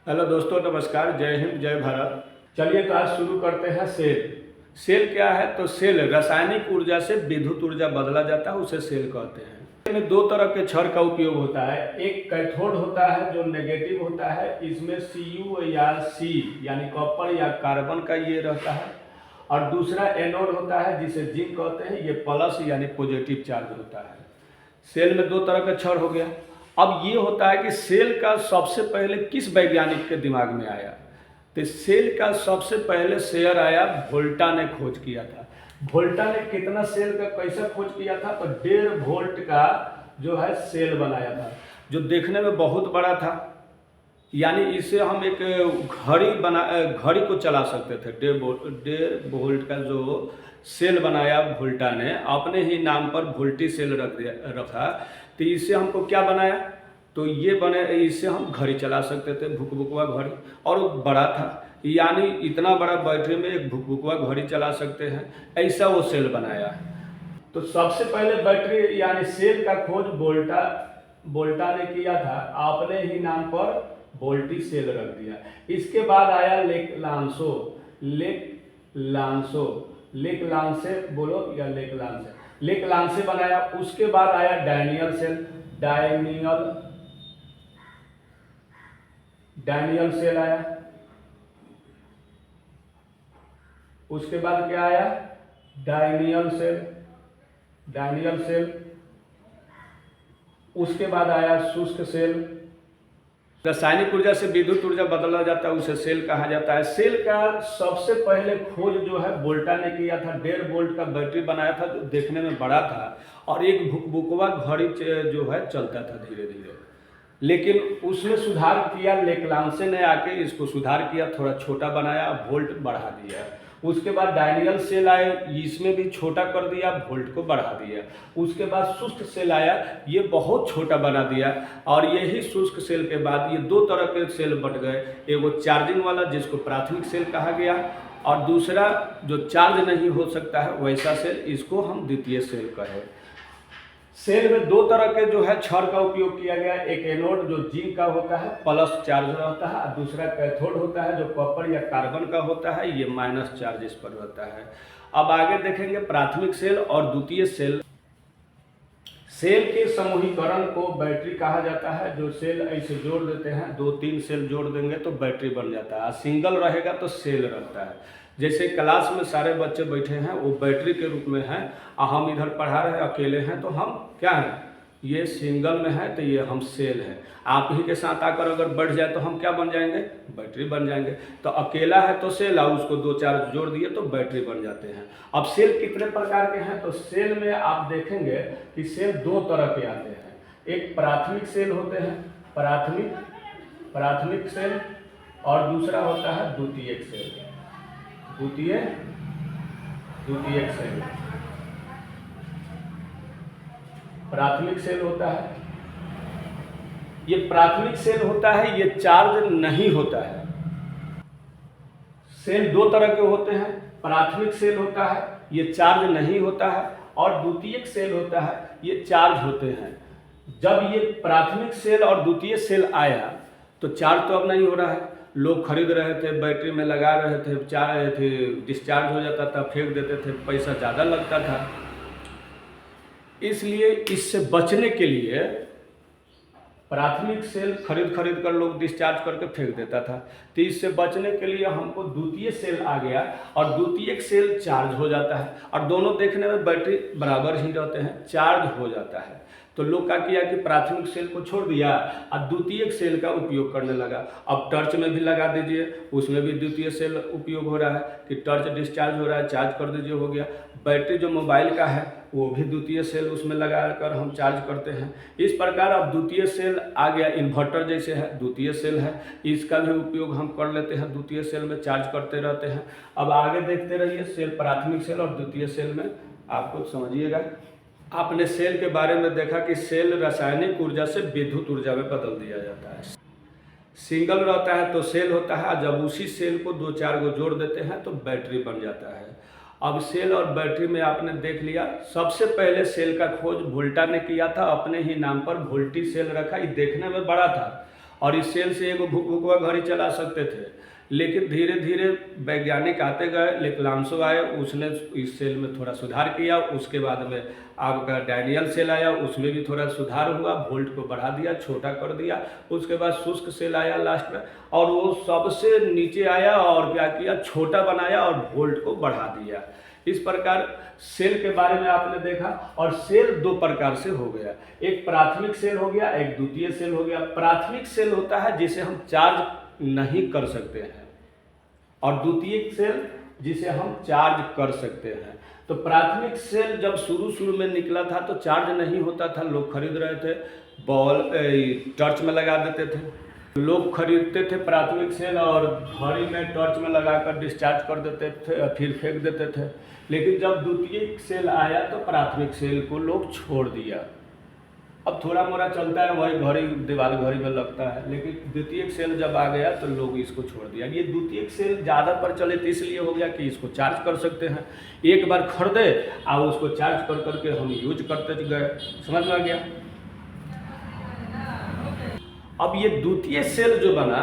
Hello दोस्तों, नमस्कार। जय हिंद, जय भारत। चलिए तो आज शुरू करते हैं। सेल सेल क्या है? तो सेल रासायनिक ऊर्जा से विद्युत ऊर्जा बदला जाता है, उसे सेल कहते हैं। इसमें दो तरह के छड़ का उपयोग होता है। एक कैथोड होता है जो नेगेटिव होता है, इसमें Cu या C यानी कॉपर या कार्बन का ये रहता है। और दूसरा एनोड होता है जिसे जिंक कहते हैं, ये प्लस यानी पॉजिटिव चार्ज होता है। सेल में दो तरह का क्षण हो गया। अब ये होता है कि सेल का सबसे पहले किस वैज्ञानिक के दिमाग में आया? तो सेल का सबसे पहले शेयर आया, वोल्टा ने खोज किया था। वोल्टा ने कितना सेल का कैसा खोज किया था? तो 1.5 वोल्ट का जो है सेल बनाया था, जो देखने में बहुत बड़ा था। यानी इसे हम एक घड़ी को चला सकते थे। 1.5 वोल्ट का जो सेल बनाया वोल्टा ने, अपने ही नाम पर वोल्टी सेल रखा। तो इससे हमको क्या बनाया? तो ये बने, इससे हम घड़ी चला सकते थे, भुकभुकवा घड़ी। और वो बड़ा था, यानी इतना बड़ा बैटरी में एक भुकभुकवा घड़ी चला सकते हैं, ऐसा वो सेल बनाया है। तो सबसे पहले बैटरी यानी सेल का खोज वोल्टा ने किया था, अपने ही नाम पर वोल्टी सेल रख दिया। इसके बाद आया लेकलांसे बोलो या लेकलांसे बनाया। उसके बाद आया डैनियल सेल आया। उसके बाद क्या आया? Daniel cell. उसके बाद आया शुष्क सेल। रासायनिक ऊर्जा से विद्युत ऊर्जा बदला जाता है, उसे सेल कहा जाता है। सेल का सबसे पहले खोज जो है वोल्टा ने किया था। 1.5 वोल्ट का बैटरी बनाया था जो देखने में बड़ा था, और एक भुकभुकवा घड़ी जो है चलता था धीरे धीरे। लेकिन उसमें सुधार किया लेक्लांसे ने, आके इसको सुधार किया, थोड़ा छोटा बनाया, वोल्ट बढ़ा दिया। उसके बाद डायनियल सेल आए, इसमें भी छोटा कर दिया, वोल्ट को बढ़ा दिया। उसके बाद शुष्क सेल आया, ये बहुत छोटा बना दिया। और यही शुष्क सेल के बाद ये दो तरह के सेल बट गए। एगो चार्जिंग वाला जिसको प्राथमिक सेल कहा गया, और दूसरा जो चार्ज नहीं हो सकता है वैसा सेल, इसको हम द्वितीय सेल कहे। सेल में दो तरह के जो है छड़ का उपयोग किया गया। एक एनोड जो जिंक का होता है, प्लस चार्ज रहता है, और दूसरा कैथोड होता है जो कॉपर या कार्बन का होता है, ये माइनस चार्ज इस पर रहता है। अब आगे देखेंगे प्राथमिक सेल और द्वितीय सेल। सेल के समूहीकरण को बैटरी कहा जाता है। जो सेल ऐसे जोड़ देते हैं, 2-3 सेल जोड़ देंगे तो बैटरी बन जाता है। सिंगल रहेगा तो सेल रहता है। जैसे क्लास में सारे बच्चे बैठे हैं, वो बैटरी के रूप में हैं, और हम इधर पढ़ा रहे हैं, अकेले हैं, तो हम क्या हैं? ये सिंगल में है तो ये हम सेल हैं। आप ही के साथ आकर अगर बढ़ जाए तो हम क्या बन जाएंगे? बैटरी बन जाएंगे। तो अकेला है तो सेल, और उसको 2-4 जोड़ दिए तो बैटरी बन जाते हैं। अब सेल कितने प्रकार के हैं? तो सेल में आप देखेंगे कि सेल दो तरह के आते हैं। एक प्राथमिक सेल होते हैं, प्राथमिक सेल, और दूसरा होता है द्वितीयक सेल। द्वितीयक सेल, प्राथमिक सेल होता है। ये प्राथमिक सेल होता है, ये चार्ज नहीं होता है। सेल दो तरह के होते हैं। प्राथमिक सेल होता है, ये चार्ज नहीं होता है, और द्वितीयक सेल होता है, ये चार्ज होते हैं। जब ये प्राथमिक सेल और द्वितीय सेल आया तो चार्ज तो अब नहीं हो रहा है। लोग खरीद रहे थे, बैटरी में लगा रहे थे, डिस्चार्ज हो जाता था, फेंक देते थे, पैसा ज़्यादा लगता था। इसलिए इससे बचने के लिए प्राथमिक सेल खरीद कर लोग डिस्चार्ज करके फेंक देता था। तो इससे बचने के लिए हमको द्वितीय सेल आ गया, और द्वितीयक सेल चार्ज हो जाता है, और दोनों देखने में बैटरी बराबर ही रहते हैं, चार्ज हो जाता है। तो लोग क्या किया कि प्राथमिक सेल को छोड़ दिया और द्वितीयक सेल का उपयोग करने लगा। अब टर्च में भी लगा दीजिए, उसमें भी द्वितीय सेल उपयोग हो रहा है कि टर्च डिस्चार्ज हो रहा है, चार्ज कर दीजिए, हो गया। बैटरी जो मोबाइल का है वो भी द्वितीय सेल उसमें लगा कर हम चार्ज करते हैं। इस प्रकार अब द्वितीय सेल आ गया। इन्वर्टर जैसे है, द्वितीय सेल है, इसका भी उपयोग हम कर लेते हैं, द्वितीय सेल में चार्ज करते रहते हैं। अब आगे देखते रहिए, सेल प्राथमिक सेल और द्वितीय सेल में आपको समझिएगा। आपने सेल के बारे में देखा कि सेल रासायनिक ऊर्जा से विद्युत ऊर्जा में बदल दिया जाता है। सिंगल रहता है तो सेल होता है, जब उसी सेल को 2-4 को जोड़ देते हैं तो बैटरी बन जाता है। अब सेल और बैटरी में आपने देख लिया। सबसे पहले सेल का खोज वोल्टा ने किया था, अपने ही नाम पर वोल्टी सेल रखा। ये देखने में बड़ा था, और इस सेल से एक भुकभुकवा घड़ी चला सकते थे। लेकिन धीरे धीरे वैज्ञानिक आते गए, लेक्लांसो आए, उसने इस सेल में थोड़ा सुधार किया। उसके बाद में आपका डैनियल सेल आया, उसमें भी थोड़ा सुधार हुआ, वोल्ट को बढ़ा दिया, छोटा कर दिया। उसके बाद शुष्क सेल आया लास्ट में, और वो सबसे नीचे आया और क्या किया, छोटा बनाया और वोल्ट को बढ़ा दिया। इस प्रकार सेल के बारे में आपने देखा। और सेल दो प्रकार से हो गया, एक प्राथमिक सेल हो गया, एक द्वितीय सेल हो गया। प्राथमिक सेल होता है जिसे हम चार्ज नहीं कर सकते हैं, और द्वितीय सेल जिसे हम चार्ज कर सकते हैं। तो प्राथमिक सेल जब शुरू में निकला था तो चार्ज नहीं होता था, लोग खरीद रहे थे, बॉल टॉर्च में लगा देते थे, लोग खरीदते थे प्राथमिक सेल और घड़ी में टॉर्च में लगाकर डिस्चार्ज कर देते थे, फिर फेंक देते थे। लेकिन जब द्वितीय सेल आया तो प्राथमिक सेल को लोग छोड़ दिया। अब थोड़ा मोड़ा चलता है, वही घड़ी दीवार घड़ी में लगता है, लेकिन द्वितीय सेल जब आ गया तो लोग इसको छोड़ दिया। ये द्वितीय सेल ज़्यादा प्रचलित इसलिए हो गया कि इसको चार्ज कर सकते हैं, एक बार खरीदे और उसको चार्ज कर करके हम यूज करते गए। समझ में आ गया? अब ये द्वितीय सेल जो बना,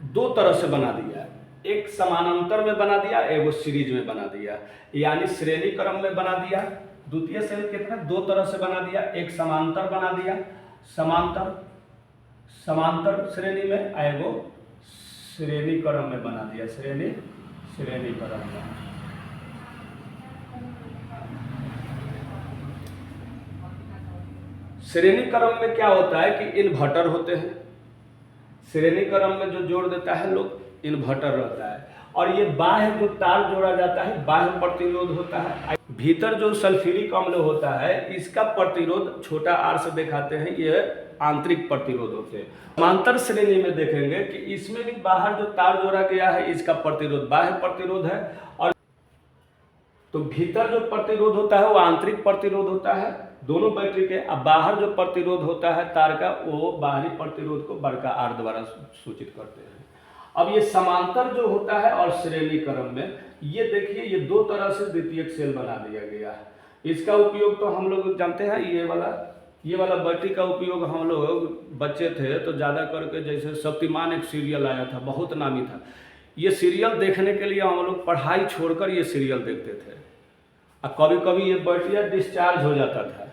दो तरह से बना दिया, एक समानांतर में बना दिया, एक सीरीज में बना दिया, यानी श्रेणी क्रम में बना दिया। द्वितीय सेल कितना दो तरह से बना दिया, एक समांतर बना दिया, समांतर श्रेणी में, एगो श्रेणी क्रम में बना दिया, श्रेणी क्रम में। श्रेणी क्रम में क्या होता है कि इन्वर्टर होते हैं, श्रेणी क्रम में जो जोड़ देता है लोग इन्वर्टर रहता है। और ये बाह्य जो तार जोड़ा जाता है, बाह्य प्रतिरोध होता है। भीतर जो सल्फ्यूरिक अम्ल होता है, इसका प्रतिरोध छोटा आर से दिखाते हैं, ये आंतरिक प्रतिरोध होते हैं। समांतर श्रेणी में देखेंगे कि इसमें भी बाहर जो तार जोड़ा गया है, इसका प्रतिरोध बाह्य प्रतिरोध है, और तो भीतर जो प्रतिरोध होता है वो आंतरिक प्रतिरोध होता है दोनों बैटरी के। अब बाहर जो प्रतिरोध होता है तार का, वो बाहरी प्रतिरोध को बड़का आर द्वारा सूचित करते हैं। अब ये समांतर जो होता है और श्रेणी क्रम में, ये देखिए ये दो तरह से द्वितीयक सेल बना दिया गया है। इसका उपयोग तो हम लोग जानते हैं, ये वाला बैटरी का उपयोग हम लोग बच्चे थे तो ज़्यादा करके, जैसे शक्तिमान एक सीरियल आया था, बहुत नामी था, ये सीरियल देखने के लिए हम लोग पढ़ाई छोड़कर ये सीरियल देखते थे। और कभी कभी ये बैटरिया डिस्चार्ज हो जाता था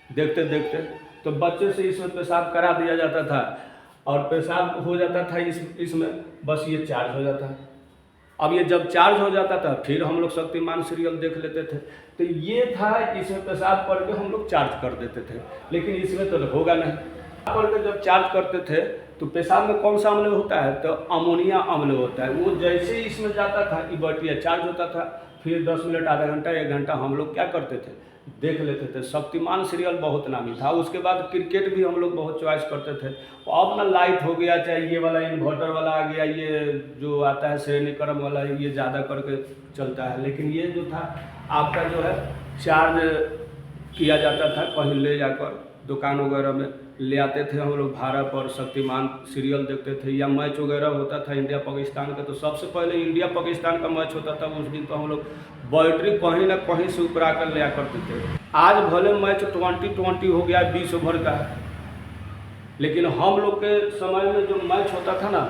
देखते देखते, तो बच्चे से इसमें पेशाब करा दिया जाता था, और पेशाब हो जाता था इसमें, बस ये चार्ज हो जाता है। अब ये जब चार्ज हो जाता था फिर हम लोग शक्तिमान सीरियल देख लेते थे। तो ये था, इसमें पेशाब करके हम लोग चार्ज कर देते थे, लेकिन इसमें तो होगा नहीं। करके जब चार्ज करते थे तो पेशाब में कौन सा अम्ल होता है, तो अमोनिया अम्ल होता है। वो जैसे ही इसमें जाता था कि बैटरी चार्ज होता था, फिर 10 मिनट, आधा घंटा, 1 घंटा हम लोग क्या करते थे, देख लेते थे। शक्तिमान सीरियल बहुत नामी था। उसके बाद क्रिकेट भी हम लोग बहुत चॉइस करते थे। अब ना लाइट हो गया, चाहे ये वाला इन्वर्टर वाला आ गया, ये जो आता है श्रेणी क्रम वाला, ये ज़्यादा करके चलता है। लेकिन ये जो था आपका जो है चार्ज किया जाता था, कहीं ले जाकर दुकान वगैरह में ले आते थे हम लोग भाड़ा पर, शक्तिमान सीरियल देखते थे। या मैच वगैरह होता था इंडिया पाकिस्तान का, तो सबसे पहले इंडिया पाकिस्तान का मैच होता था, उस दिन तो हम लोग बैटरी कहीं ना कहीं से उपरा कर लिया करते थे। आज भले मैच 20-20 हो गया, 20 ओवर का, लेकिन हम लोग के समय में जो मैच होता था ना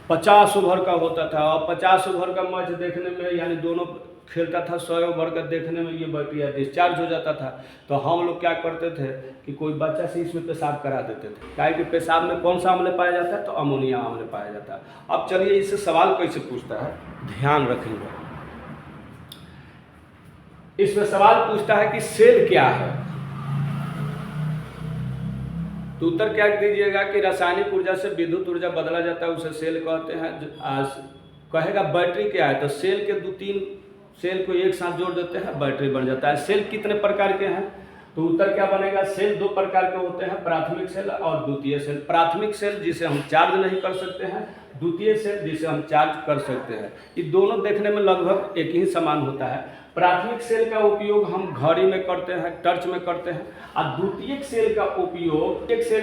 50 ओवर का होता था। और 50 ओवर का मैच देखने में, यानी दोनों खेलता था 100 ओवर का, देखने में ये बैटरी डिस्चार्ज हो जाता था। तो हम लोग क्या करते थे कि कोई बच्चा से इसमें पेशाब करा देते थे, क्या कि पेशाब में कौन सा अम्ल पाया जाता है, तो अमोनिया अम्ल पाया जाता है। अब चलिए इससे सवाल कैसे पूछता है, ध्यान रखेंगे। इसमें सवाल पूछता है कि सेल क्या है, तो उत्तर क्या दीजिएगा कि रासायनिक ऊर्जा से विद्युत ऊर्जा बदला जाता है, उसे सेल कहते हैं। कहेगा बैटरी क्या है, तो सेल के 2-3 सेल को एक साथ जोड़ देते हैं, बैटरी बन जाता है। सेल कितने प्रकार के हैं, तो उत्तर क्या बनेगा, सेल 2 प्रकार के होते हैं, प्राथमिक सेल और द्वितीय सेल। प्राथमिक सेल जिसे हम चार्ज नहीं कर सकते हैं, द्वितीय सेल जिसे हम चार्ज कर सकते हैं। ये दोनों देखने में लगभग एक ही समान होता है। प्राथमिक सेल का उपयोग हम घड़ी में करते हैं, टर्च में करते हैं, और द्वितीय सेल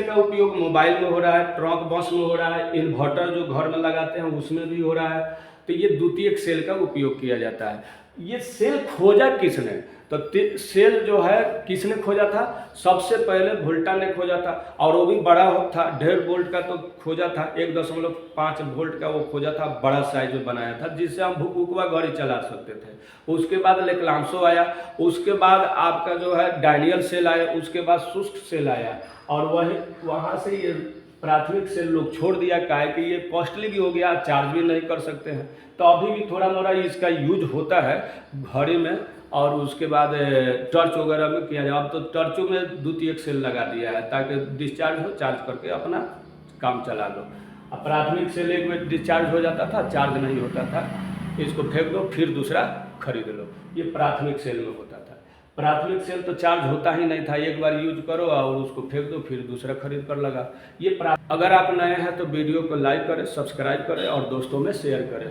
का उपयोग मोबाइल में हो रहा है, ट्रक बस में हो रहा है, इन्वर्टर जो घर में लगाते हैं उसमें भी हो रहा है। तो ये द्वितीय सेल का उपयोग किया जाता है। ये सेल खोजा किसने? तो सेल जो है किसने खोजा था? सबसे पहले वोल्टा ने खोजा था, और वो भी बड़ा था, 1.5 वोल्ट का तो खोजा था, 1.5 वोल्ट का वो खोजा था, बड़ा साइज में बनाया था, जिससे हम भुकभुकवा गाड़ी चला सकते थे। उसके बाद लेक्लांसो आया, उसके बाद आपका जो है डायनियल सेल आया, उसके बाद शुष्क सेल आया, और वहाँ से ये प्राथमिक सेल लोग छोड़ दिया। काहे कि ये कॉस्टली भी हो गया, चार्ज भी नहीं कर सकते हैं। तो अभी भी थोड़ा मोड़ा इसका यूज होता है घड़ी में, और उसके बाद टर्च वगैरह में किया जाए। अब तो टर्चों में द्वितीयक सेल लगा दिया है ताकि डिस्चार्ज हो, चार्ज करके अपना काम चला लो। अब प्राथमिक सेल एक में डिस्चार्ज हो जाता था, चार्ज नहीं होता था, इसको फेंक दो फिर दूसरा खरीद लो। ये प्राथमिक सेल में होता था। प्राथमिक सेल तो चार्ज होता ही नहीं था, एक बार यूज करो और उसको फेंक दो, फिर दूसरा खरीद कर लगा। अगर आप नए हैं तो वीडियो को लाइक करें, सब्सक्राइब करें और दोस्तों में शेयर करें।